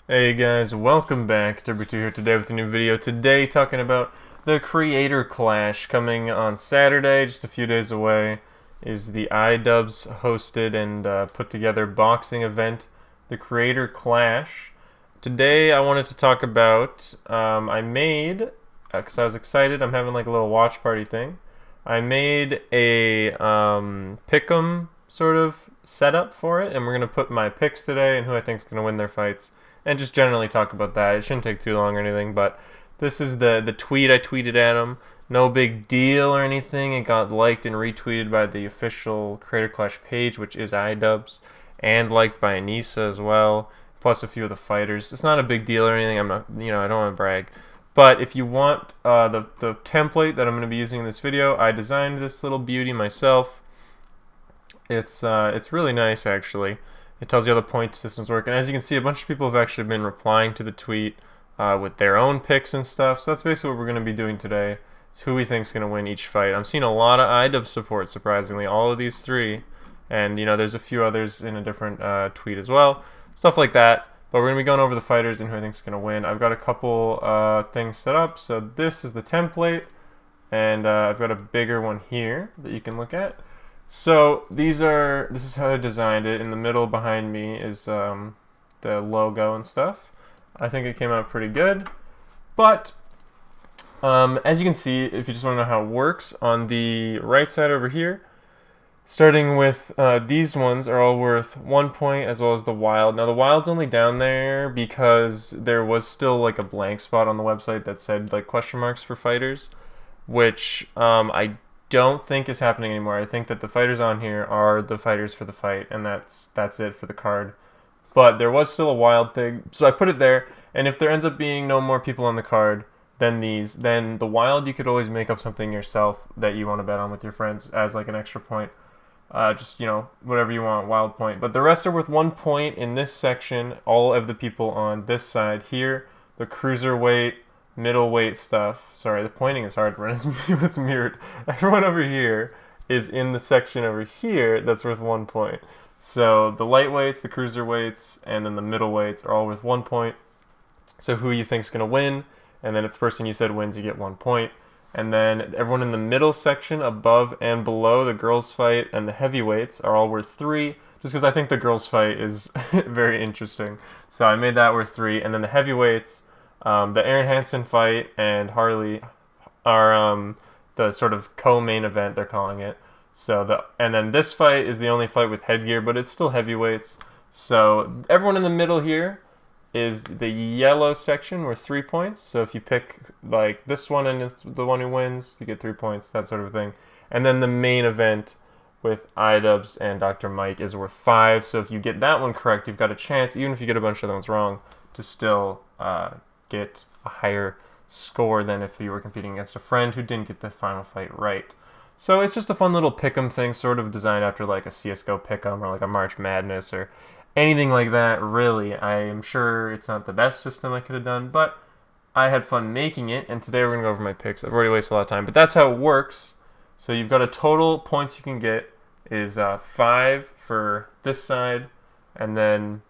Hey guys, welcome back. Idubbbz here today with a new video. Today talking about the Creator Clash coming on Saturday, just a few days away, is the Idubbbz hosted and put together boxing event, the Creator Clash. Today I wanted to talk about, I made, because I was excited, I'm having like a little watch party thing. I made a pick'em sort of setup for it, and we're going to put my picks today and who I think is going to win their fights. And just generally talk about that. It shouldn't take too long or anything, but this is the tweet I tweeted at him. No big deal or anything. It got liked and retweeted by the official Creator Clash page, which is Idubbbz, and liked by Anissa as well, plus a few of the fighters. It's not a big deal or anything. I'm not, I don't want to brag. But if you want the template that I'm going to be using in this video, I designed this little beauty myself. It's really nice actually. It tells you how the point systems work, and as you can see, a bunch of people have actually been replying to the tweet with their own picks and stuff. So that's basically what we're going to be doing today. It's who we think is going to win each fight. I'm seeing a lot of Idubbbz support, surprisingly, all of these three, and there's a few others in a different tweet as well, stuff like that. But we're going to be going over the fighters and who I think is going to win. I've got a couple things set up. So this is the template, and I've got a bigger one here that you can look at. So this is how I designed it. In the middle behind me is the logo and stuff. I think it came out pretty good. But as you can see, if you just want to know how it works, on the right side over here, starting with these ones are all worth 1 point, as well as the wild. Now the wild's only down there because there was still like a blank spot on the website that said like question marks for fighters, which I don't think is happening anymore. I think that the fighters on here are the fighters for the fight, and that's it for the card. But there was still a wild thing, so I put it there. And if there ends up being no more people on the card than then the wild, you could always make up something yourself that you want to bet on with your friends as like an extra point. Just whatever you want, wild point. But the rest are worth 1 point in this section. All of the people on this side here, the cruiserweight, middleweight stuff. Sorry, the pointing is hard when it's mirrored. Everyone over here is in the section over here that's worth 1 point. So the lightweights, the cruiserweights, and then the middleweights are all worth 1 point. So who you think's gonna win, and then if the person you said wins, you get 1 point. And then everyone in the middle section, above and below the girls' fight and the heavyweights, are all worth 3. Just because I think the girls' fight is very interesting. So I made that worth 3, and then the heavyweights. The Aaron Hansen fight and Harley are the sort of co-main event, they're calling it. And then this fight is the only fight with headgear, but it's still heavyweights. So everyone in the middle here is the yellow section worth 3 points. So if you pick like this one and it's the one who wins, you get 3 points, that sort of thing. And then the main event with Idubbbz and Dr. Mike is worth 5. So if you get that one correct, you've got a chance, even if you get a bunch of those wrong, to still get a higher score than if you were competing against a friend who didn't get the final fight right. So it's just a fun little pick'em thing, sort of designed after like a CSGO pick'em or like a March Madness or anything like that, really. I am sure it's not the best system I could have done, but I had fun making it, and today we're going to go over my picks. I've already wasted a lot of time, but that's how it works. So you've got a total points you can get is 5 for this side, and then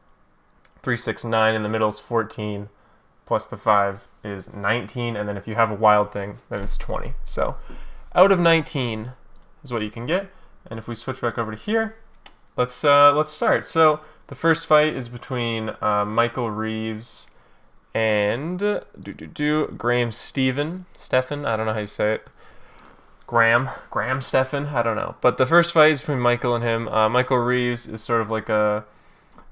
3, 6, 9 in the middle is 14. Plus the 5 is 19, and then if you have a wild thing, then it's 20. So out of 19 is what you can get. And if we switch back over to here, let's start. So the first fight is between Michael Reeves and Graham Stephan. I don't know how you say it. Graham Stephan, I don't know. But the first fight is between Michael and him. Michael Reeves is sort of like a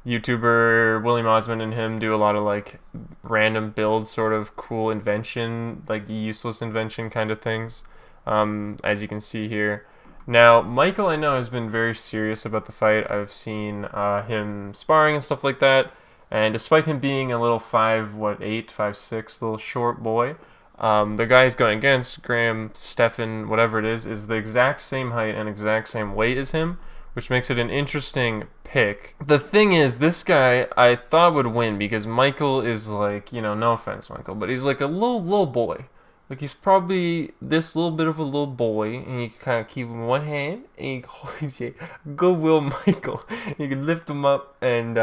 YouTuber. William Osmond and him do a lot of like random builds, sort of cool invention, like useless invention kind of things, as you can see here. Now Michael, I know, has been very serious about the fight. I've seen him sparring and stuff like that, and despite him being a little 5'8", 5'6", little short boy, the guy he's going against, Graham Stephan, whatever it is the exact same height and exact same weight as him, which makes it an interesting pick. The thing is, this guy I thought would win because Michael is like, no offense, Michael, but he's like a little boy. Like, he's probably this little bit of a little boy, and you can kind of keep him in one hand, and you say, "Go, Will Michael." You can lift him up and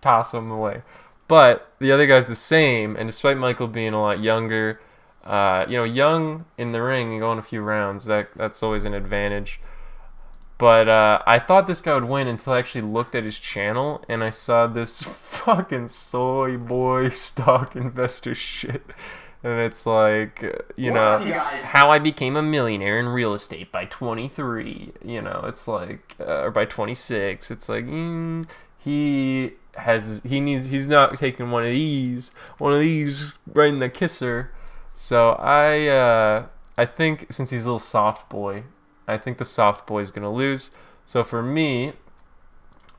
toss him away. But the other guy's the same, and despite Michael being a lot younger, young in the ring and going a few rounds, that's always an advantage. But I thought this guy would win until I actually looked at his channel, and I saw this fucking soy boy stock investor shit. And it's like, how I became a millionaire in real estate by 23. It's like, or by 26. It's like, he's not taking one of these right in the kisser. So I think since he's a little soft boy, I think the soft boy is gonna lose. So for me,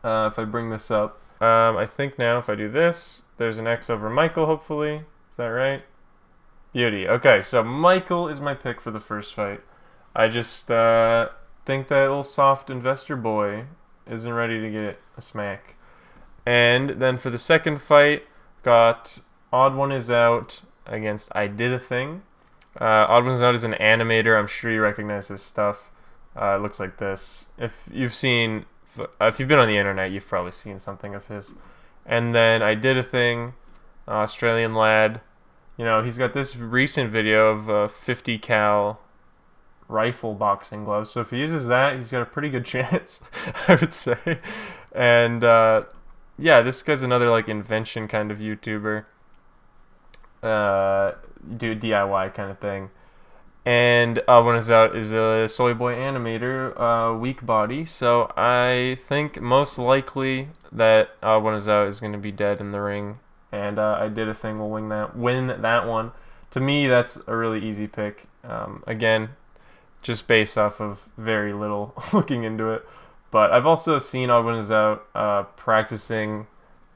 if I bring this up, I think now if I do this, there's an X over Michael. Hopefully, is that right? Beauty. Okay, so Michael is my pick for the first fight. I just think that little soft investor boy isn't ready to get a smack. And then for the second fight, got Odd One Is Out against I Did a Thing. Odd One Is Out is an animator. I'm sure you recognize his stuff. It looks like this. If you've been on the internet, you've probably seen something of his. And then I Did a Thing, Australian lad. He's got this recent video of 50 cal rifle boxing gloves. So if he uses that, he's got a pretty good chance, I would say. And this guy's another like invention kind of YouTuber. Do DIY kind of thing. And One Is Out is a soy boy animator, weak body. So I think most likely that One Is Out is going to be dead in the ring. And I Did a Thing will win that one. To me, that's a really easy pick. Again, just based off of very little looking into it. But I've also seen Odd One Is Out practicing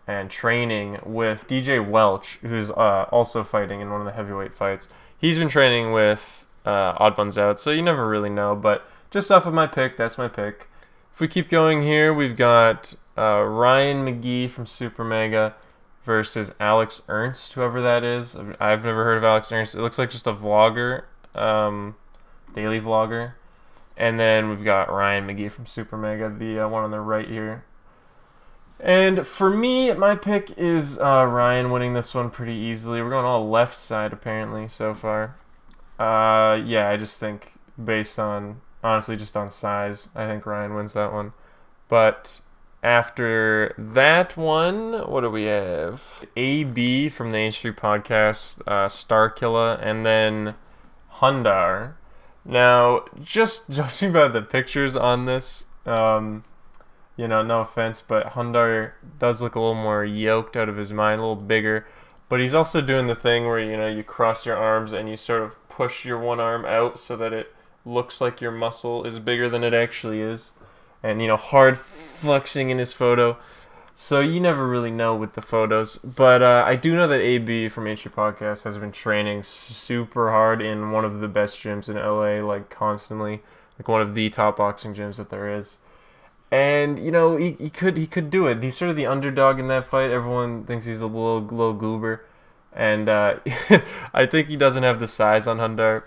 and training with DJ Welch, who's also fighting in one of the heavyweight fights. He's been training with Odd One's Out, so you never really know. But just off of my pick, that's my pick. If we keep going here, we've got Ryan McGee from Super Mega versus Alex Ernst, whoever that is. I've never heard of Alex Ernst. It looks like just a vlogger, daily vlogger. And then we've got Ryan McGee from Super Mega, the one on the right here. And for me, my pick is Ryan winning this one pretty easily. We're going all left side, apparently, so far. I just think based on, honestly, just on size, I think Ryan wins that one. But after that one, what do we have? AB from the H3 podcast, Starkilla, and then Hundar. Now, just judging by the pictures on this, no offense, but Hundar does look a little more yoked out of his mind, a little bigger. But he's also doing the thing where, you cross your arms and you sort of push your one arm out so that it looks like your muscle is bigger than it actually is. And, hard flexing in his photo. So you never really know with the photos. But I do know that AB from H3 Podcast has been training super hard in one of the best gyms in LA, like constantly. Like one of the top boxing gyms that there is. And, he could do it. He's sort of the underdog in that fight. Everyone thinks he's a little goober. And I think he doesn't have the size on Hundar.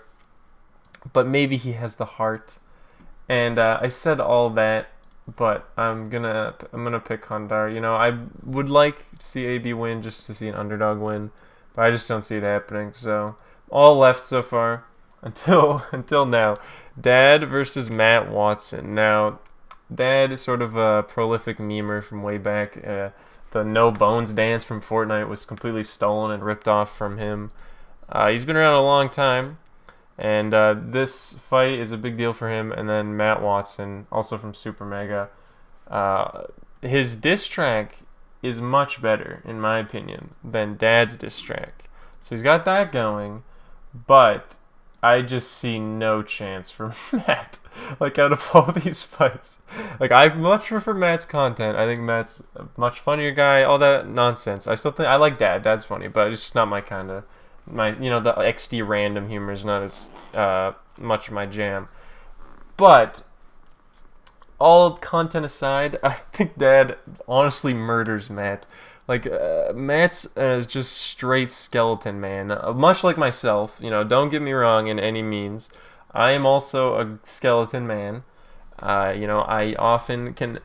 But maybe he has the heart. And I said all that, but I'm gonna pick Hundar. I would like to see AB win just to see an underdog win, but I just don't see it happening. So all left so far until now. Dad versus Matt Watson. Now, Dad is sort of a prolific memer from way back. The No Bones dance from Fortnite was completely stolen and ripped off from him. He's been around a long time. And this fight is a big deal for him. And then Matt Watson, also from Super Mega. His diss track is much better, in my opinion, than Dad's diss track. So he's got that going. But I just see no chance for Matt. Like, out of all these fights. Like, I much prefer Matt's content. I think Matt's a much funnier guy. All that nonsense. I still think I like Dad. Dad's funny. But it's just not my kind of... the XD random humor is not as much my jam. But all content aside, I think Dad honestly murders Matt. Like, Matt's is just straight skeleton man. Much like myself, don't get me wrong in any means. I am also a skeleton man. I often can...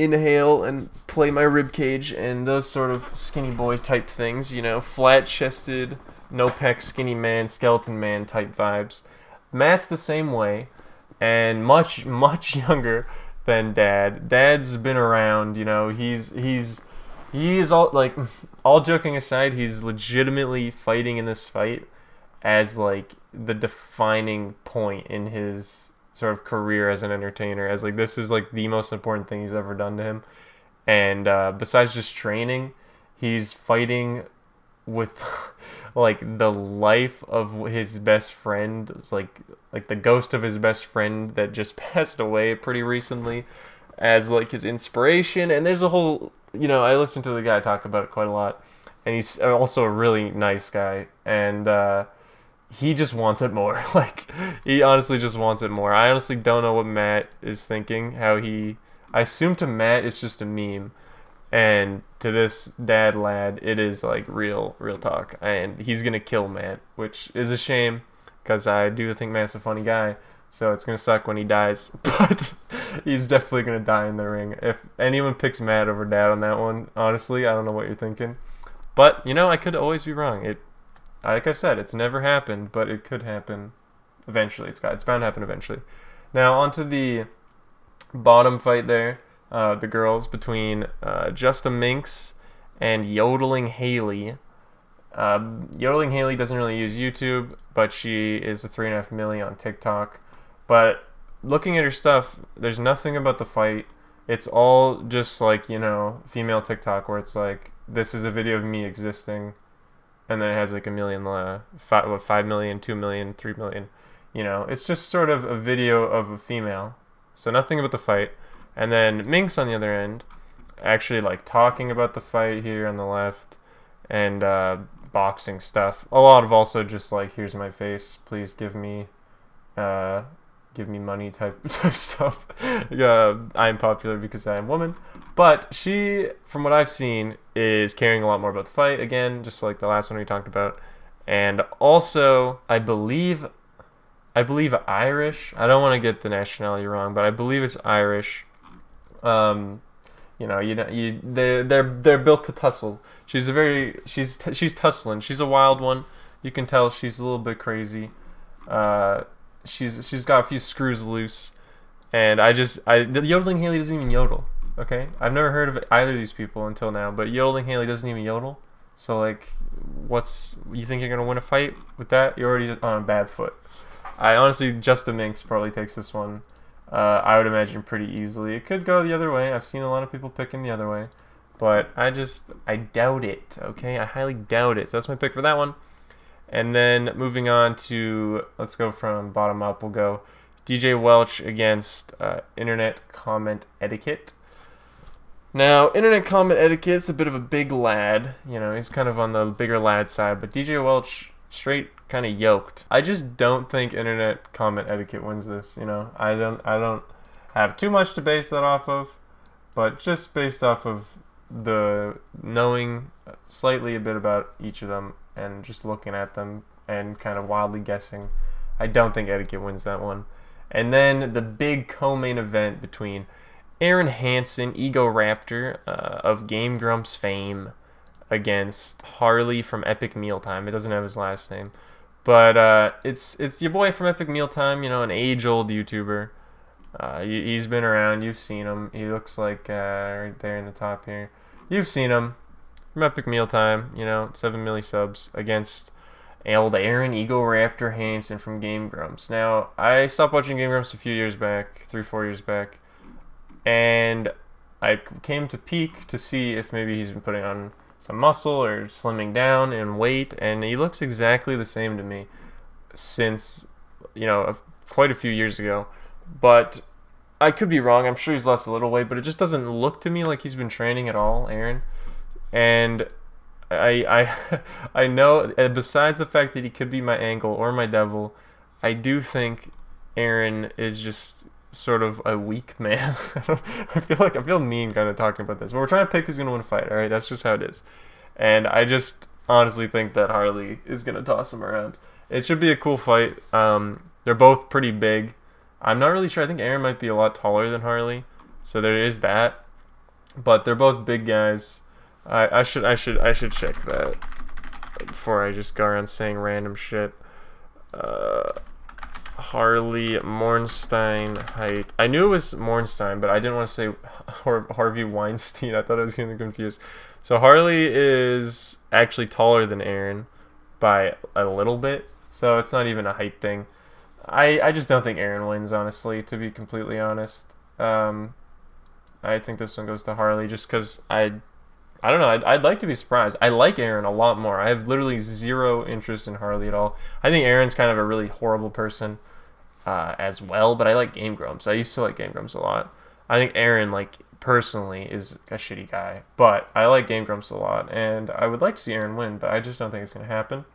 inhale and play my rib cage and those sort of skinny boy type things, you know, flat chested, no pec, skinny man, skeleton man type vibes. Matt's the same way, and much younger than Dad. Dad's been around, you know. He is all, like, all joking aside, he's legitimately fighting in this fight as like the defining point in his sort of career as an entertainer, as like this is like the most important thing he's ever done to him. And besides just training, he's fighting with like the life of his best friend. It's like the ghost of his best friend that just passed away pretty recently as like his inspiration. And there's a whole, you know, I listen to the guy talk about it quite a lot, and he's also a really nice guy, and he just wants it more. Like, he honestly just wants it more. I honestly don't know what Matt is thinking, I assume to Matt it's just a meme, and to this dad lad it is like real talk, and he's gonna kill Matt, which is a shame because I do think Matt's a funny guy, so it's gonna suck when he dies. But he's definitely gonna die in the ring. If anyone picks Matt over Dad on that one, honestly, I don't know what you're thinking, but you know, I could always be wrong. Like I've said, it's never happened, but it could happen eventually. It's bound to happen eventually. Now, onto the bottom fight there, the girls, between Just a Minx and Yodeling Haley. Yodeling Haley doesn't really use YouTube, but she is a 3.5 million on TikTok. But looking at her stuff, there's nothing about the fight. It's all just like, you know, female TikTok, where it's like, this is a video of me existing, and then it has like 1 million, 5 million, 2 million, 3 million. You know, it's just sort of a video of a female. So nothing about the fight. And then Minx on the other end, actually like talking about the fight here on the left, and boxing stuff. A lot of also just like, here's my face, please give me money type stuff. I'm popular because I am woman. But she, from what I've seen, is caring a lot more about the fight, again, just like the last one we talked about. And also, I believe Irish. I don't want to get the nationality wrong, but I believe it's Irish. You know, they're built to tussle. She's tussling. She's a wild one. You can tell she's a little bit crazy. She's got a few screws loose, and the Yodeling Haley doesn't even yodel. Okay, I've never heard of either of these people until now, but Yodeling Haley doesn't even yodel. So like, you think you're gonna win a fight with that? You're already on a bad foot. I honestly, Just a Minx probably takes this one. I would imagine pretty easily. It could go the other way. I've seen a lot of people picking the other way, but I doubt it. Okay, I highly doubt it. So that's my pick for that one. And then moving on to, let's go from bottom up. We'll go DJ Welch against Internet Comment Etiquette. Now, Internet Comment Etiquette's a bit of a big lad. You know, he's kind of on the bigger lad side, but DJ Welch straight kind of yoked. I just don't think Internet Comment Etiquette wins this. You know, I don't have too much to base that off of, but just based off of the knowing slightly a bit about each of them and just looking at them and kind of wildly guessing, I don't think Etiquette wins that one. And then the big co-main event between Aaron Hansen, Ego Raptor of Game Grumps fame, against Harley from Epic Mealtime. It doesn't have his last name, but it's your boy from Epic Mealtime. You know, an age-old YouTuber. He's been around. You've seen him. He looks like right there in the top here. You've seen him from Epic Mealtime. You know, 7 million subs against old Aaron Ego Raptor Hansen from Game Grumps. Now, I stopped watching Game Grumps a few years back, 3-4 years back, and I came to peek to see if maybe he's been putting on some muscle or slimming down in weight, and he looks exactly the same to me since, you know, quite a few years ago. But I could be wrong. I'm sure he's lost a little weight, but it just doesn't look to me like he's been training at all, Aaron. And I know, besides the fact that he could be my angle or my devil, I do think Aaron is just sort of a weak man. I feel mean kind of talking about this, but we're trying to pick who's gonna win a fight. All right, that's just how it is. And I just honestly think that Harley is gonna toss him around. It should be a cool fight. They're both pretty big. I'm not really sure. I think Aaron might be a lot taller than Harley, so there is that. But they're both big guys. I should check that before I just go around saying random shit. Harley Mornstein height. I knew it was Mornstein, but I didn't want to say Harvey Weinstein. I thought I was getting confused. So Harley is actually taller than Aaron by a little bit, so it's not even a height thing. I just don't think Aaron wins, honestly, to be completely honest. I think this one goes to Harley just because I don't know. I'd like to be surprised. I like Aaron a lot more. I have literally zero interest in Harley at all. I think Aaron's kind of a really horrible person as well, but I like Game Grumps. I used to like Game Grumps a lot. I think Aaron, like, personally is a shitty guy, but I like Game Grumps a lot, and I would like to see Aaron win, but I just don't think it's going to happen.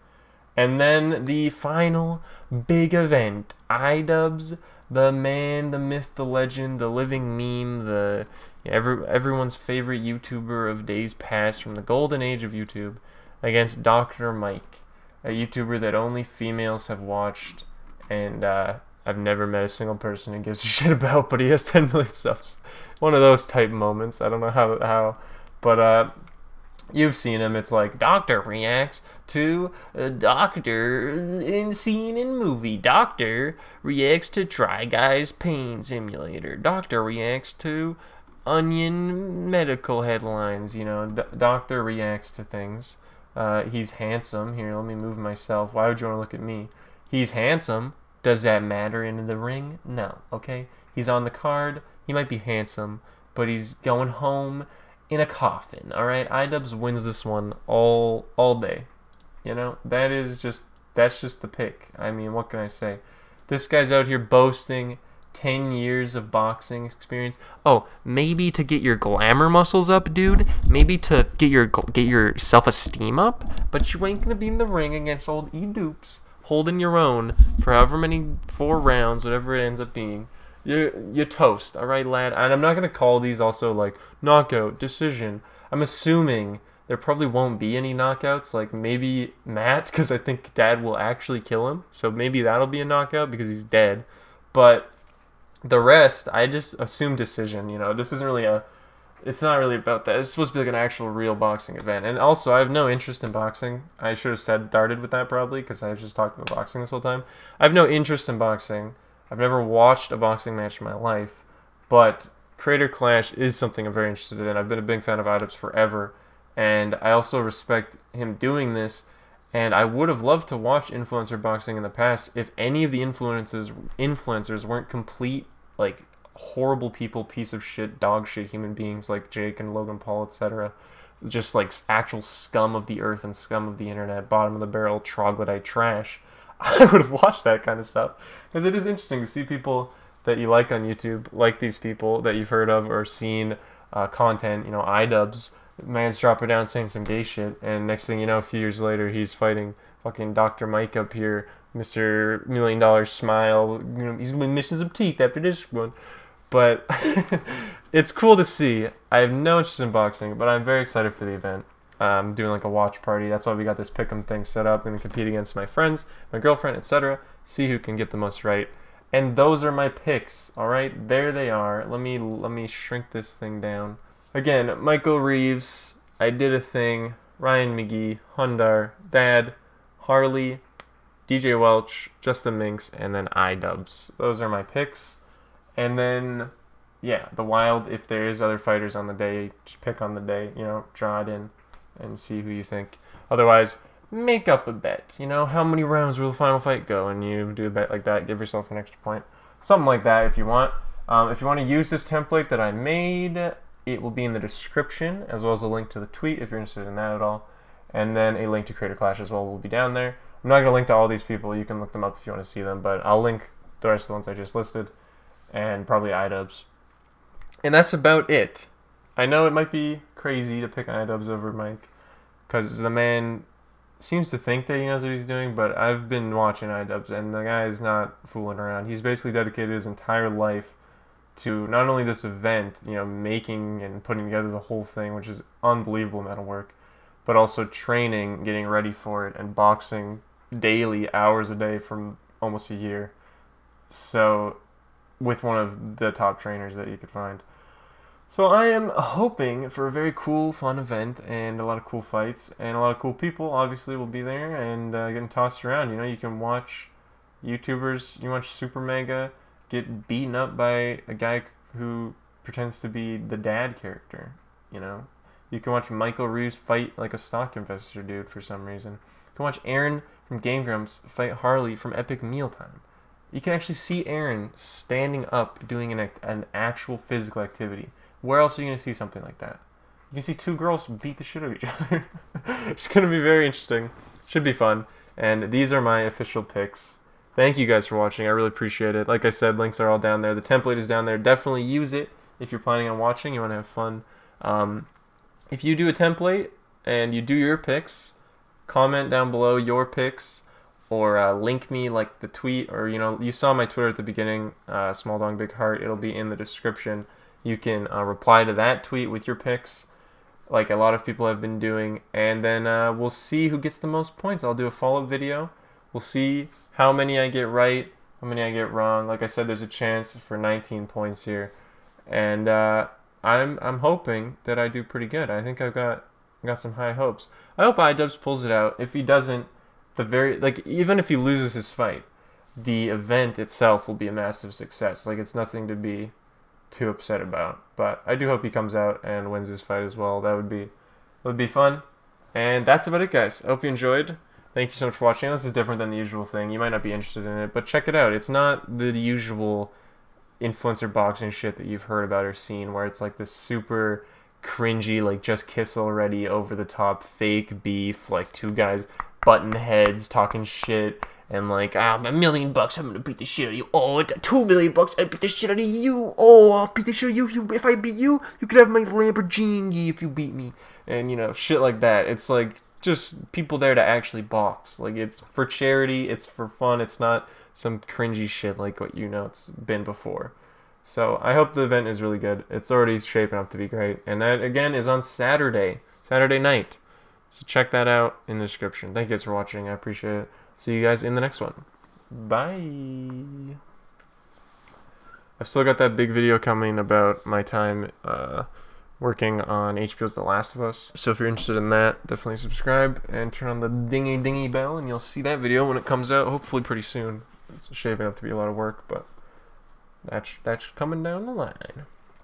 And then the final big event, Idubbbz, the man, the myth, the legend, the living meme, everyone's favorite YouTuber of days past from the golden age of YouTube, against Dr. Mike, a YouTuber that only females have watched, and I've never met a single person who gives a shit about, but he has 10 million subs. One of those type moments. I don't know how, but you've seen him. It's like, Doctor reacts to a doctor in scene in movie. Doctor reacts to Try Guys Pain Simulator. Doctor reacts to Onion medical headlines. You know, Doctor reacts to things. He's handsome. Here, let me move myself. Why would you want to look at me? He's handsome. Does that matter in the ring? No. Okay. He's on the card. He might be handsome, but he's going home in a coffin. All right. Idubbbz wins this one all day. You know, that's just the pick. I mean, what can I say? This guy's out here boasting 10 years of boxing experience. Oh, maybe to get your glamour muscles up, dude. Maybe to get your self-esteem up. But you ain't gonna be in the ring against old Idubbbz, holding your own for however many 4 rounds, whatever it ends up being. You're toast, all right, lad. And I'm not gonna call these also like knockout, decision. I'm assuming there probably won't be any knockouts. Like maybe Matt, because I think Dad will actually kill him. So maybe that'll be a knockout because he's dead. But the rest, I just assume decision. You know, this isn't really it's not really about that. It's supposed to be like an actual real boxing event. And also, I have no interest in boxing. I should have started with that probably because I just talked about boxing this whole time. I have no interest in boxing. I've never watched a boxing match in my life, but Creator Clash is something I'm very interested in. I've been a big fan of Idubbbz forever, and I also respect him doing this, and I would have loved to watch influencer boxing in the past if any of the influencers weren't complete, like, horrible people, piece of shit, dog shit human beings like Jake and Logan Paul, etc. Just like actual scum of the earth and scum of the internet, bottom of the barrel, troglodyte trash. I would have watched that kind of stuff because it is interesting to see people that you like on YouTube, like these people that you've heard of or seen content. You know, Idubbbz, man's dropping down saying some gay shit, and next thing you know, a few years later, he's fighting fucking Dr. Mike up here, Mr. $1 Million Smile. You know, he's gonna be missing some teeth after this one. But it's cool to see. I have no interest in boxing, but I'm very excited for the event. I'm doing like a watch party. That's why we got this pick'em thing set up. I'm going to compete against my friends, my girlfriend, etc. See who can get the most right. And those are my picks. All right, there they are. Let me shrink this thing down. Again, Michael Reeves. I did a thing. Ryan McGee, Hundar, Dad, Harley, DJ Welch, Justin Minx, and then Idubbbz. Those are my picks. And then, yeah, the Wild. If there is other fighters on the day, just pick on the day. You know, draw it in and see who you think. Otherwise, make up a bet. You know, how many rounds will the final fight go? And you do a bet like that, give yourself an extra point. Something like that if you want. If you want to use this template that I made, it will be in the description, as well as a link to the tweet if you're interested in that at all. And then a link to Creator Clash as well will be down there. I'm not going to link to all these people. You can look them up if you want to see them, but I'll link the rest of the ones I just listed, and probably Idubbbz. And that's about it. I know it might be crazy to pick Idubbbz over Mike, because the man seems to think that he knows what he's doing, but I've been watching Idubbbz, and the guy is not fooling around. He's basically dedicated his entire life to not only this event, you know, making and putting together the whole thing, which is unbelievable amount of work, but also training, getting ready for it, and boxing daily, hours a day for almost a year. So, with one of the top trainers that you could find. So I am hoping for a very cool, fun event and a lot of cool fights and a lot of cool people. Obviously, will be there and getting tossed around. You know, you can watch YouTubers. You watch Super Mega get beaten up by a guy who pretends to be the dad character. You know, you can watch Michael Reeves fight like a stock investor dude for some reason. You can watch Aaron from Game Grumps fight Harley from Epic Mealtime. You can actually see Aaron standing up doing an actual physical activity. Where else are you going to see something like that? You can see two girls beat the shit out of each other. It's going to be very interesting. Should be fun. And these are my official picks. Thank you guys for watching. I really appreciate it. Like I said, links are all down there. The template is down there. Definitely use it if you're planning on watching. You want to have fun. If you do a template and you do your picks, comment down below your picks or link me like the tweet, or you saw my Twitter at the beginning, Small Dong Big Heart. It'll be in the description. You can reply to that tweet with your picks, like a lot of people have been doing, and then we'll see who gets the most points. I'll do a follow-up video. We'll see how many I get right, how many I get wrong. Like I said, there's a chance for 19 points here, and I'm hoping that I do pretty good. I think I've got some high hopes. I hope Idubbbz pulls it out. If he doesn't, even if he loses his fight, the event itself will be a massive success. Like, it's nothing to be too upset about. But I do hope he comes out and wins his fight as well. That would be fun. And that's about it, guys. I hope you enjoyed. Thank you so much for watching. This is different than the usual thing. You might not be interested in it, but check it out. It's not the usual influencer boxing shit that you've heard about or seen, where it's like this super cringy, like just kiss already, over the top fake beef, like two guys button heads talking shit. And like, $1 million, I'm gonna beat the shit out of you. Oh, $2 million, I beat the shit out of you. Oh, I'll beat the shit out of you. If I beat you, you can have my Lamborghini if you beat me. And shit like that. It's like just people there to actually box. Like, it's for charity, it's for fun. It's not some cringy shit like what it's been before. So I hope the event is really good. It's already shaping up to be great. And that again is on Saturday night. So check that out in the description. Thank you guys for watching. I appreciate it. See you guys in the next one. Bye. I've still got that big video coming about my time working on HBO's The Last of Us. So if you're interested in that, definitely subscribe and turn on the dingy bell, and you'll see that video when it comes out, hopefully pretty soon. It's shaping up to be a lot of work, but that's coming down the line.